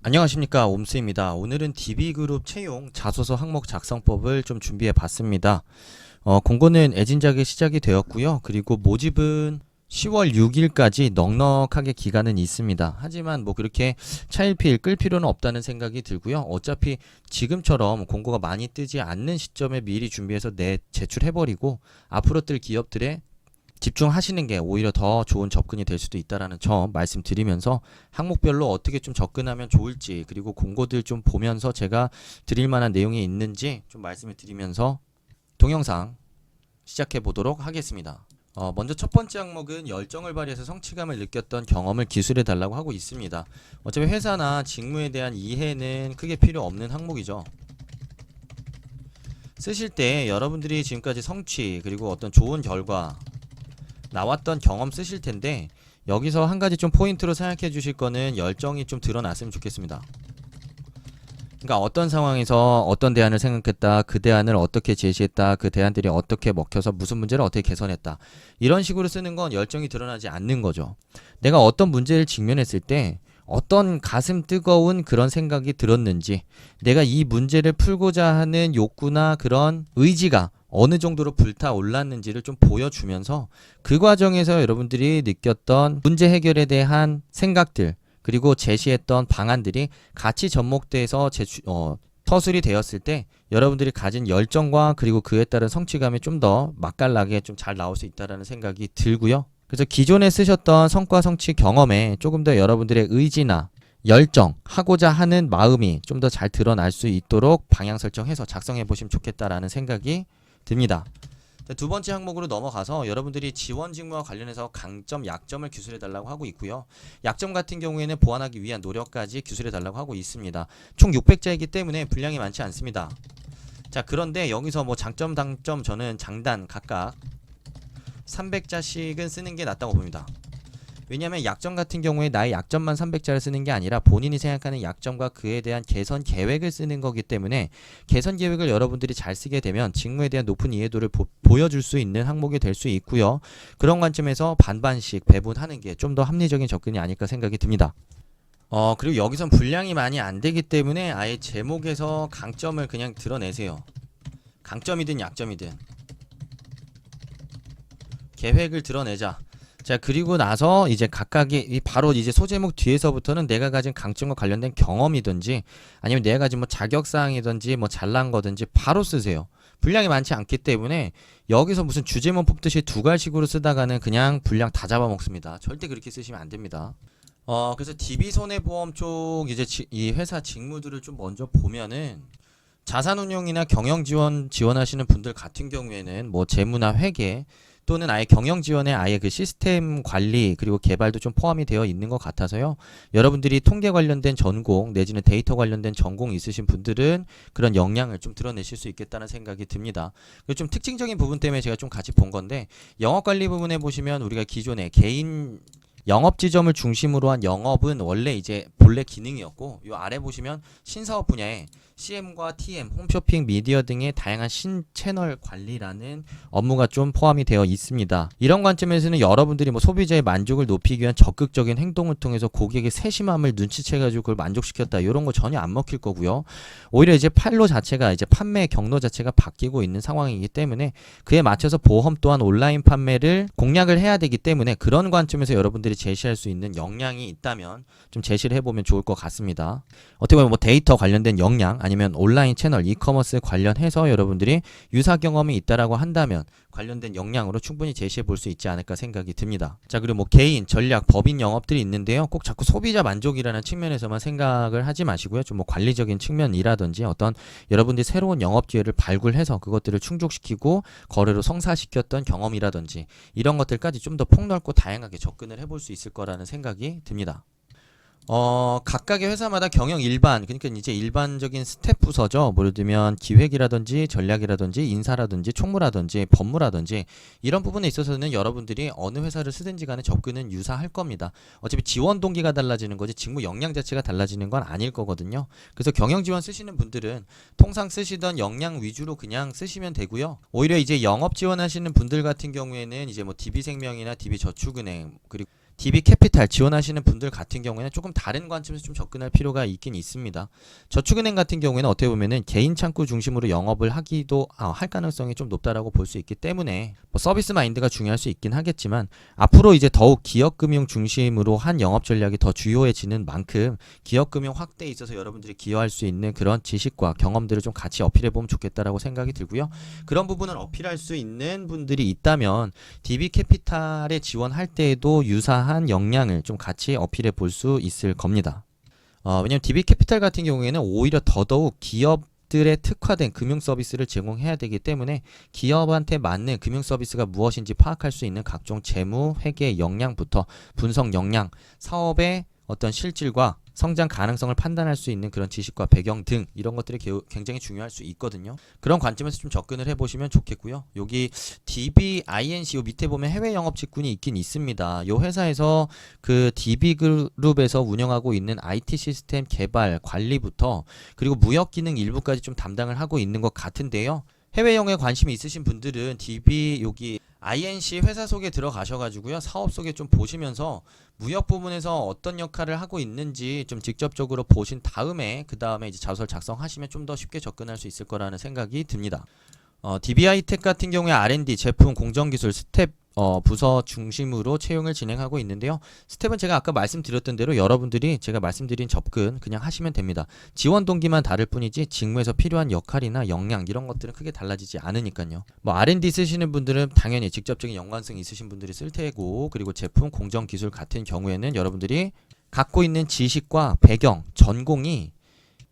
안녕하십니까, 옴스입니다. 오늘은 DB그룹 채용 자소서 항목 작성법을 좀 준비해 봤습니다. 공고는 애진작에 시작이 되었고요. 그리고 모집은 10월 6일까지 넉넉하게 기간은 있습니다. 하지만 뭐 그렇게 차일피일 끌 필요는 없다는 생각이 들고요. 어차피 지금처럼 공고가 많이 뜨지 않는 시점에 미리 준비해서 제출해버리고 앞으로 뜰 기업들의 집중하시는 게 오히려 더 좋은 접근이 될 수도 있다라는 점 말씀드리면서 항목별로 어떻게 좀 접근하면 좋을지, 그리고 공고들 좀 보면서 제가 드릴 만한 내용이 있는지 좀 말씀을 드리면서 동영상 시작해 보도록 하겠습니다. 먼저 첫 번째 항목은 열정을 발휘해서 성취감을 느꼈던 경험을 기술해 달라고 하고 있습니다. 어차피 회사나 직무에 대한 이해는 크게 필요 없는 항목이죠. 쓰실 때 여러분들이 지금까지 성취 그리고 어떤 좋은 결과 나왔던 경험 쓰실 텐데, 여기서 한 가지 좀 포인트로 생각해 주실 거는 열정이 좀 드러났으면 좋겠습니다. 그러니까 어떤 상황에서 어떤 대안을 생각했다, 그 대안을 어떻게 제시했다, 그 대안들이 어떻게 먹혀서 무슨 문제를 어떻게 개선했다, 이런 식으로 쓰는 건 열정이 드러나지 않는 거죠. 내가 어떤 문제를 직면했을 때 어떤 가슴 뜨거운 그런 생각이 들었는지, 내가 이 문제를 풀고자 하는 욕구나 그런 의지가 어느 정도로 불타올랐는지를 좀 보여주면서 그 과정에서 여러분들이 느꼈던 문제 해결에 대한 생각들, 그리고 제시했던 방안들이 같이 접목돼서 터술이 되었을 때 여러분들이 가진 열정과 그리고 그에 따른 성취감이 좀 더 맛깔나게 좀 잘 나올 수 있다는 생각이 들고요. 그래서 기존에 쓰셨던 성과 성취 경험에 조금 더 여러분들의 의지나 열정, 하고자 하는 마음이 좀 더 잘 드러날 수 있도록 방향 설정해서 작성해 보시면 좋겠다라는 생각이 듭니다. 두 번째 항목으로 넘어가서 여러분들이 지원 직무와 관련해서 강점, 약점을 기술해 달라고 하고 있고요. 약점 같은 경우에는 보완하기 위한 노력까지 기술해 달라고 하고 있습니다. 총 600자이기 때문에 분량이 많지 않습니다. 자, 그런데 여기서 뭐 장점, 단점, 저는 장단 각각 300자씩은 쓰는 게 낫다고 봅니다. 왜냐하면 약점 같은 경우에 나의 약점만 300자를 쓰는 게 아니라 본인이 생각하는 약점과 그에 대한 개선 계획을 쓰는 거기 때문에 개선 계획을 여러분들이 잘 쓰게 되면 직무에 대한 높은 이해도를 보여줄 수 있는 항목이 될 수 있고요. 그런 관점에서 반반씩 배분하는 게 좀 더 합리적인 접근이 아닐까 생각이 듭니다. 그리고 여기선 분량이 많이 안 되기 때문에 아예 제목에서 강점을 그냥 드러내세요. 강점이든 약점이든 계획을 드러내자. 자, 그리고 나서 이제 각각의 바로 이제 소제목 뒤에서부터는 내가 가진 강점과 관련된 경험이든지 아니면 내가 가진 뭐 자격사항이든지 뭐 잘난 거든지 바로 쓰세요. 분량이 많지 않기 때문에 여기서 무슨 주제문 뽑듯이 두 갈식으로 쓰다가는 그냥 분량 다 잡아먹습니다. 절대 그렇게 쓰시면 안 됩니다. 그래서 DB손해보험 쪽 이제 이 회사 직무들을 좀 먼저 보면은 자산운용이나 경영지원 지원하시는 분들 같은 경우에는 뭐 재무나 회계 또는 아예 경영 지원에 아예 그 시스템 관리 그리고 개발도 좀 포함이 되어 있는 것 같아서요. 여러분들이 통계 관련된 전공 내지는 데이터 관련된 전공이 있으신 분들은 그런 역량을 좀 드러내실 수 있겠다는 생각이 듭니다. 그리고 좀 특징적인 부분 때문에 제가 좀 같이 본 건데, 영업관리 부분에 보시면 우리가 기존에 개인 영업 지점을 중심으로 한 영업은 원래 이제 본래 기능이었고, 요 아래 보시면 신사업 분야에 CM과 TM, 홈쇼핑, 미디어 등의 다양한 신채널 관리라는 업무가 좀 포함이 되어 있습니다. 이런 관점에서는 여러분들이 뭐 소비자의 만족을 높이기 위한 적극적인 행동을 통해서 고객의 세심함을 눈치채가지고 그걸 만족시켰다, 이런 거 전혀 안 먹힐 거고요. 오히려 이제 판로 자체가 이제 판매 경로 자체가 바뀌고 있는 상황이기 때문에 그에 맞춰서 보험 또한 온라인 판매를 공략을 해야 되기 때문에 그런 관점에서 여러분들이 제시할 수 있는 역량이 있다면 좀 제시를 해보면 좋을 것 같습니다. 어떻게 보면 뭐 데이터 관련된 역량 아니면 온라인 채널 이커머스 관련해서 여러분들이 유사 경험이 있다라고 한다면 관련된 역량으로 충분히 제시해 볼 수 있지 않을까 생각이 듭니다. 자, 그리고 뭐 개인, 전략, 법인 영업들이 있는데요. 꼭 자꾸 소비자 만족이라는 측면에서만 생각을 하지 마시고요. 좀 뭐 관리적인 측면이라든지 어떤 여러분들이 새로운 영업 기회를 발굴해서 그것들을 충족시키고 거래로 성사시켰던 경험이라든지 이런 것들까지 좀 더 폭넓고 다양하게 접근을 해볼 수 있을 거라는 생각이 듭니다. 각각의 회사마다 경영 일반, 그러니까 이제 일반적인 스텝 부서죠. 예를 들면 기획이라든지 전략이라든지 인사라든지 총무라든지 법무라든지 이런 부분에 있어서는 여러분들이 어느 회사를 쓰든지 간에 접근은 유사할 겁니다. 어차피 지원 동기가 달라지는 거지 직무 역량 자체가 달라지는 건 아닐 거거든요. 그래서 경영 지원 쓰시는 분들은 통상 쓰시던 역량 위주로 그냥 쓰시면 되고요. 오히려 이제 영업 지원하시는 분들 같은 경우에는 이제 뭐 DB생명이나 DB저축은행 그리고 DB 캐피탈 지원하시는 분들 같은 경우에는 조금 다른 관점에서 좀 접근할 필요가 있긴 있습니다. 저축은행 같은 경우에는 어떻게 보면은 개인 창구 중심으로 영업을 하기도 할 가능성이 좀 높다라고 볼 수 있기 때문에 뭐 서비스 마인드가 중요할 수 있긴 하겠지만 앞으로 이제 더욱 기업금융 중심으로 한 영업 전략이 더 주요해지는 만큼 기업금융 확대에 있어서 여러분들이 기여할 수 있는 그런 지식과 경험들을 좀 같이 어필해 보면 좋겠다라고 생각이 들고요. 그런 부분을 어필할 수 있는 분들이 있다면 DB 캐피탈에 지원할 때에도 유사한 역량을 좀 같이 어필해 볼 수 있을 겁니다. 왜냐면 DB 캐피탈 같은 경우에는 오히려 더더욱 기업들의 특화된 금융 서비스를 제공해야 되기 때문에 기업한테 맞는 금융 서비스가 무엇인지 파악할 수 있는 각종 재무, 회계 역량부터 분석 역량, 사업의 어떤 실질과 성장 가능성을 판단할 수 있는 그런 지식과 배경 등 이런 것들이 굉장히 중요할 수 있거든요. 그런 관점에서 좀 접근을 해보시면 좋겠고요. 여기 DBINC 요 밑에 보면 해외 영업 직군이 있긴 있습니다. 요 회사에서 그 DB그룹에서 운영하고 있는 IT 시스템 개발 관리부터 그리고 무역 기능 일부까지 좀 담당을 하고 있는 것 같은데요. 해외 영어에 관심이 있으신 분들은 DB 여기 INC 회사 속에 들어가셔가지고요. 사업 속에 좀 보시면서 무역 부분에서 어떤 역할을 하고 있는지 좀 직접적으로 보신 다음에 그 다음에 이제 자소서를 작성하시면 좀 더 쉽게 접근할 수 있을 거라는 생각이 듭니다. DBI텍 같은 경우에 R&D, 제품, 공정기술, 스텝 부서 중심으로 채용을 진행하고 있는데요. 스텝은 제가 아까 말씀드렸던 대로 여러분들이 제가 말씀드린 접근 그냥 하시면 됩니다. 지원 동기만 다를 뿐이지 직무에서 필요한 역할이나 역량 이런 것들은 크게 달라지지 않으니까요. 뭐 R&D 쓰시는 분들은 당연히 직접적인 연관성 있으신 분들이 쓸 테고 그리고 제품, 공정기술 같은 경우에는 여러분들이 갖고 있는 지식과 배경, 전공이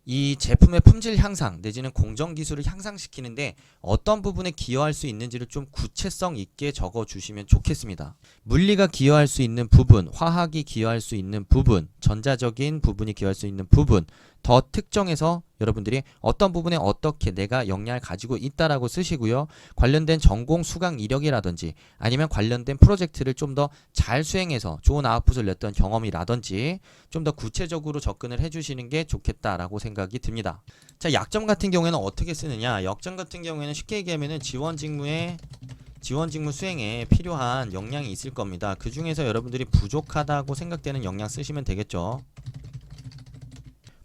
이 제품의 품질 향상 내지는 공정 기술을 향상시키는데 어떤 부분에 기여할 수 있는지를 좀 구체성 있게 적어 주시면 좋겠습니다. 물리가 기여할 수 있는 부분, 화학이 기여할 수 있는 부분, 전자적인 부분이 기여할 수 있는 부분 더 특정해서 여러분들이 어떤 부분에 어떻게 내가 역량을 가지고 있다라고 쓰시고요. 관련된 전공 수강 이력이라든지 아니면 관련된 프로젝트를 좀 더 잘 수행해서 좋은 아웃풋을 냈던 경험이라든지 좀 더 구체적으로 접근을 해주시는 게 좋겠다라고 생각이 듭니다. 자, 약점 같은 경우에는 어떻게 쓰느냐? 약점 같은 경우에는 쉽게 얘기하면은 지원 직무 수행에 필요한 역량이 있을 겁니다. 그 중에서 여러분들이 부족하다고 생각되는 역량 쓰시면 되겠죠.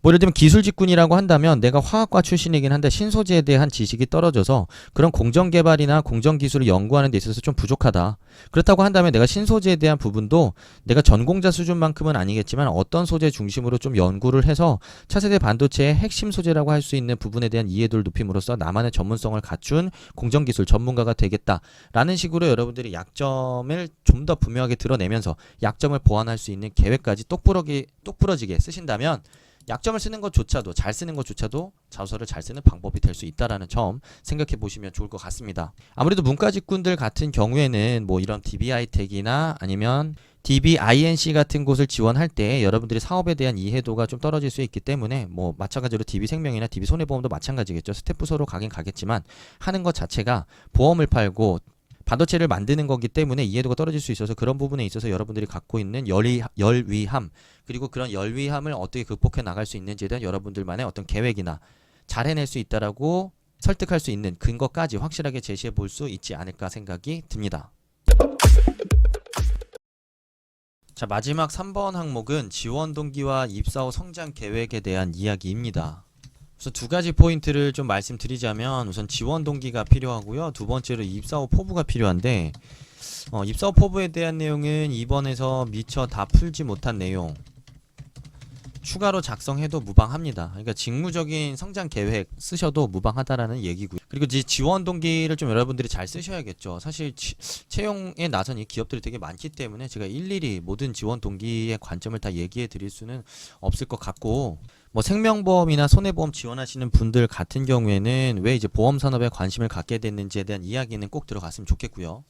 뭐 예를 들면 기술 직군이라고 한다면 내가 화학과 출신이긴 한데 신소재에 대한 지식이 떨어져서 그런 공정개발이나 공정기술을 연구하는 데 있어서 좀 부족하다. 그렇다고 한다면 내가 신소재에 대한 부분도 내가 전공자 수준만큼은 아니겠지만 어떤 소재 중심으로 좀 연구를 해서 차세대 반도체의 핵심 소재라고 할 수 있는 부분에 대한 이해도를 높임으로써 나만의 전문성을 갖춘 공정기술 전문가가 되겠다라는 식으로 여러분들이 약점을 좀 더 분명하게 드러내면서 약점을 보완할 수 있는 계획까지 똑부러지게 쓰신다면 약점을 쓰는 것조차도 잘 쓰는 것조차도 자소서를 잘 쓰는 방법이 될 수 있다라는 점 생각해 보시면 좋을 것 같습니다. 아무래도 문과 직군들 같은 경우에는 뭐 이런 DBI텍이나 아니면 DBINC 같은 곳을 지원할 때 여러분들이 사업에 대한 이해도가 좀 떨어질 수 있기 때문에 뭐 마찬가지로 DB생명이나 DB손해보험도 마찬가지겠죠. 스텝 부서로 가긴 가겠지만 하는 것 자체가 보험을 팔고 반도체를 만드는 거기 때문에 이해도가 떨어질 수 있어서 그런 부분에 있어서 여러분들이 갖고 있는 열위함 그리고 그런 열위함을 어떻게 극복해 나갈 수 있는지에 대한 여러분들만의 어떤 계획이나 잘 해낼 수 있다라고 설득할 수 있는 근거까지 확실하게 제시해 볼 수 있지 않을까 생각이 듭니다. 자, 마지막 3번 항목은 지원 동기와 입사 후 성장 계획에 대한 이야기입니다. 우선 두 가지 포인트를 좀 말씀드리자면 우선 지원 동기가 필요하고요. 두 번째로 입사 후 포부가 필요한데 입사 후 포부에 대한 내용은 2번에서 미처 다 풀지 못한 내용 추가로 작성해도 무방합니다. 그러니까 직무적인 성장 계획 쓰셔도 무방하다라는 얘기고요. 그리고 이제 지원 동기를 좀 여러분들이 잘 쓰셔야겠죠. 사실 채용에 나선 이 기업들이 되게 많기 때문에 제가 일일이 모든 지원 동기의 관점을 다 얘기해 드릴 수는 없을 것 같고 뭐 생명보험이나 손해보험 지원하시는 분들 같은 경우에는 왜 이제 보험 산업에 관심을 갖게 됐는지에 대한 이야기는 꼭 들어갔으면 좋겠고요.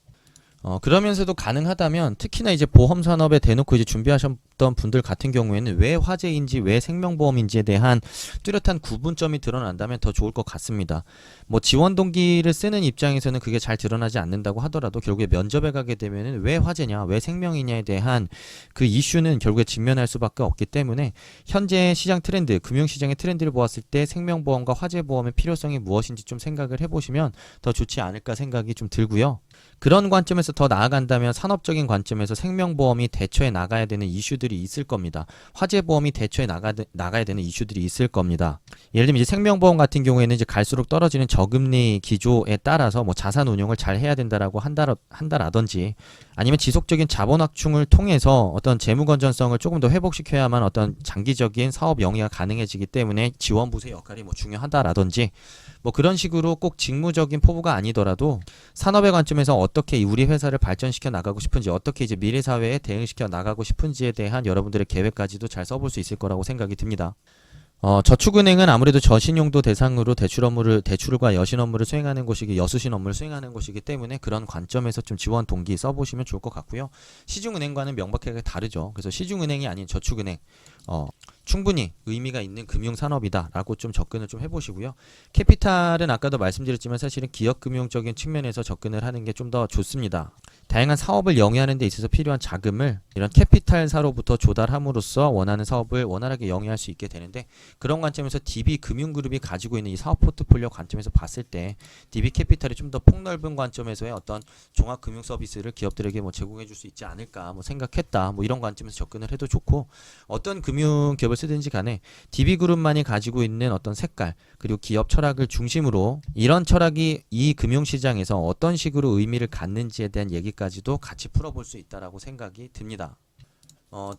그러면서도 가능하다면 특히나 이제 보험 산업에 대놓고 이제 준비하셨던 분들 같은 경우에는 왜 화재인지 왜 생명보험인지에 대한 뚜렷한 구분점이 드러난다면 더 좋을 것 같습니다. 뭐 지원 동기를 쓰는 입장에서는 그게 잘 드러나지 않는다고 하더라도 결국에 면접에 가게 되면은 왜 화재냐, 왜 생명이냐에 대한 그 이슈는 결국에 직면할 수밖에 없기 때문에 현재 시장 트렌드, 금융시장의 트렌드를 보았을 때 생명보험과 화재보험의 필요성이 무엇인지 좀 생각을 해보시면 더 좋지 않을까 생각이 좀 들고요. 그런 관점에서 더 나아간다면 산업적인 관점에서 생명보험이 대처해 나가야 되는 이슈들이 있을 겁니다. 화재보험이 대처해 나가야 되는 이슈들이 있을 겁니다. 예를 들면 이제 생명보험 같은 경우에는 이제 갈수록 떨어지는 저금리 기조에 따라서 뭐 자산 운용을 잘 해야 된다라고 한다라든지 아니면 지속적인 자본 확충을 통해서 어떤 재무 건전성을 조금 더 회복시켜야만 어떤 장기적인 사업 영위가 가능해지기 때문에 지원부서의 역할이 뭐 중요하다라든지 뭐 그런 식으로 꼭 직무적인 포부가 아니더라도 산업의 관점에서 어떻게 우리 회사를 발전시켜 나가고 싶은지 어떻게 이제 미래 사회에 대응시켜 나가고 싶은지에 대한 여러분들의 계획까지도 잘 써볼 수 있을 거라고 생각이 듭니다. 저축은행은 아무래도 저신용도 대상으로 대출과 여신 업무를 수행하는 곳이기, 여수신 업무를 수행하는 곳이기 때문에 그런 관점에서 좀 지원 동기 써보시면 좋을 것 같고요. 시중은행과는 명백하게 다르죠. 그래서 시중은행이 아닌 저축은행, 충분히 의미가 있는 금융산업이다라고 좀 접근을 좀 해보시고요. 캐피탈은 아까도 말씀드렸지만 사실은 기업금융적인 측면에서 접근을 하는 게 좀 더 좋습니다. 다양한 사업을 영위하는 데 있어서 필요한 자금을 이런 캐피탈사로부터 조달함으로써 원하는 사업을 원활하게 영위할 수 있게 되는데 그런 관점에서 DB금융그룹이 가지고 있는 이 사업 포트폴리오 관점에서 봤을 때 DB캐피탈이 좀 더 폭넓은 관점에서의 어떤 종합금융 서비스를 기업들에게 뭐 제공해 줄 수 있지 않을까 뭐 생각했다. 뭐 이런 관점에서 접근을 해도 좋고 어떤 금융기업을 쓰든지 간에 DB그룹만이 가지고 있는 어떤 색깔 그리고 기업 철학을 중심으로 이런 철학이 이 금융시장에서 어떤 식으로 의미를 갖는지에 대한 얘기까지도 같이 풀어볼 수 있다라고 생각이 듭니다.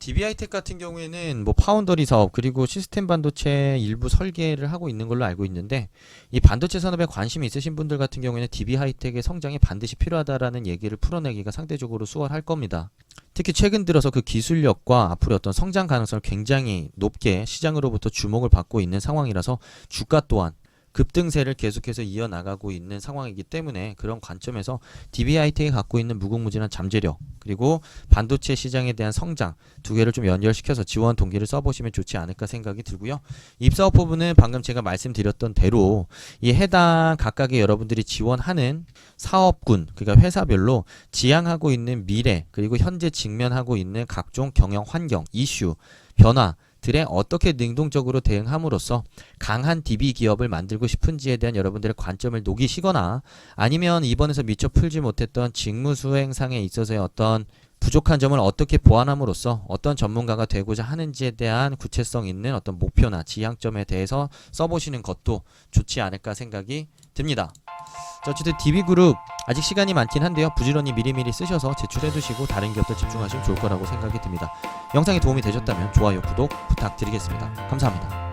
DB하이텍 같은 경우에는 뭐 파운더리 사업 그리고 시스템 반도체 일부 설계를 하고 있는 걸로 알고 있는데 이 반도체 산업에 관심이 있으신 분들 같은 경우에는 DB하이텍의 성장이 반드시 필요하다라는 얘기를 풀어내기가 상대적으로 수월할 겁니다. 특히 최근 들어서 그 기술력과 앞으로 어떤 성장 가능성을 굉장히 높게 시장으로부터 주목을 받고 있는 상황이라서 주가 또한 급등세를 계속해서 이어나가고 있는 상황이기 때문에 그런 관점에서 DB하이텍이 갖고 있는 무궁무진한 잠재력 그리고 반도체 시장에 대한 성장 두 개를 좀 연결시켜서 지원 동기를 써보시면 좋지 않을까 생각이 들고요. 입사업 부분은 방금 제가 말씀드렸던 대로 이 해당 각각의 여러분들이 지원하는 사업군 그러니까 회사별로 지향하고 있는 미래 그리고 현재 직면하고 있는 각종 경영 환경, 이슈, 변화 들에 어떻게 능동적으로 대응함으로써 강한 DB 기업을 만들고 싶은지에 대한 여러분들의 관점을 녹이시거나 아니면 이번에서 미처 풀지 못했던 직무 수행상에 있어서의 어떤 부족한 점을 어떻게 보완함으로써 어떤 전문가가 되고자 하는지에 대한 구체성 있는 어떤 목표나 지향점에 대해서 써보시는 것도 좋지 않을까 생각이 듭니다. 자, 어쨌든 DB그룹 아직 시간이 많긴 한데요. 부지런히 미리미리 쓰셔서 제출해두시고 다른 기업들 집중하시면 좋을 거라고 생각이 듭니다. 영상이 도움이 되셨다면 좋아요, 구독 부탁드리겠습니다. 감사합니다.